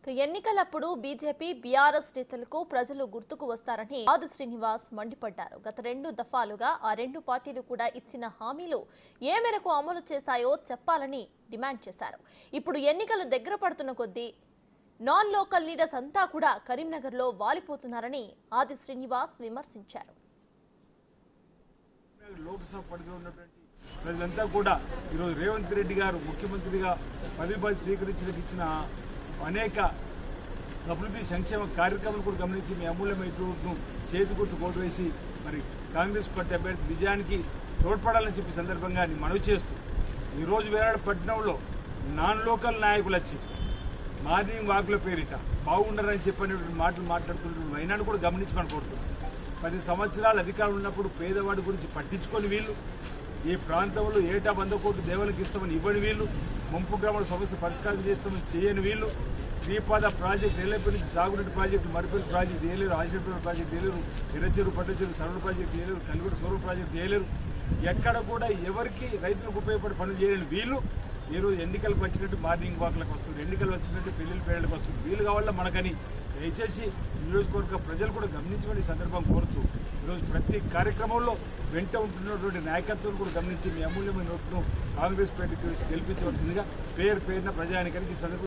ఎన్నికలప్పుడు BJP BRS నేతలకు ప్రజలు గుర్తుకు వస్తారని ఆది శ్రీనివాస్ మండిపడ్డారు. గత 2 దఫాలుగా ఆ 2 పార్టీలు కూడా ఇచ్చిన హామీలు ఏ మేరకు అమలు చేశాయో చెప్పాలని డిమాండ్ చేశారు. ఇప్పుడు ఎన్నికలు దగ్గర పడుతున్న కొద్దీ నాన్ లోకల్ లీడర్స్ అంతా కూడా కరీంనగర్లో వాలిపోతున్నారని ఆది శ్రీనివాస్ విమర్శించారు. లోక్సభ పరిధిలో ఉన్నటువంటి ప్రజలంతా కూడా ఈరోజు రేవంత్ రెడ్డి గారు ముఖ్యమంత్రిగా పదవి స్వీకరించిన అనేక అభివృద్ధి సంక్షేమ కార్యక్రమాలు కూడా గమనించి మీ అమూల్యమైన ఓటును చేతి గుర్తు ఓటు వేసి మరి కాంగ్రెస్ పార్టీ అభ్యర్థి విజయానికి తోడ్పడాలని చెప్పి సందర్భంగా మనవి చేస్తూ ఈరోజు వేరాడ పట్టణంలో నాన్ లోకల్ నాయకులు వచ్చి మార్నింగ్ వాకుల పేరిట బాగుండరని చెప్పినటువంటి మాటలు మాట్లాడుతున్న వైనాన్ని కూడా గమనించి మనం కోరుతున్నాం. 10 సంవత్సరాలు అధికారం ఉన్నప్పుడు పేదవాడి గురించి పట్టించుకొని వీళ్ళు ఈ ప్రాంతంలో ఏటా 100 కోట్లు దేవులకు ఇస్తామని ఇవ్వని వీళ్ళు ముంపు గ్రామాల సమస్య పరిష్కారం చేస్తామని చేయని వీళ్ళు శ్రీపాద ప్రాజెక్టు నెల్లపల్లి నుంచి సాగునీటి ప్రాజెక్టు మరిపల్లి ప్రాజెక్టు వేయలేరు, ఆశీర్వాద ప్రాజెక్టు వేయలేరు, ఎర్రచెరువు పట్టచెరువు సరళ ప్రాజెక్టు వేయలేరు, కలివిడ సోలర్ ప్రాజెక్టు వేయలేరు. ఎక్కడ కూడా ఎవరికి రైతులకు ఉపయోగపడే పనులు చేయలేని వీళ్ళు ఈరోజు ఎన్నికలకు వచ్చినట్టు మార్నింగ్ వాక్లకు వస్తుంది, ఎన్నికలు వచ్చినట్టు పెళ్లిళ్ళ పేర్లకు వస్తుంది. వీళ్ళు కావాల మనకని దయచేసి నియోజకవర్గ ప్రజలు కూడా గమనించమని సందర్భం కోరుతూ ఈరోజు ప్రతి కార్యక్రమంలో వెంట ఉంటున్నటువంటి నాయకత్వం కూడా గమనించి మీ అమూల్యమైన ఓటును కాంగ్రెస్ పార్టీకి గెలిపించవలసిందిగా పేరున ప్రజానికానికి ఈ సందర్భంగా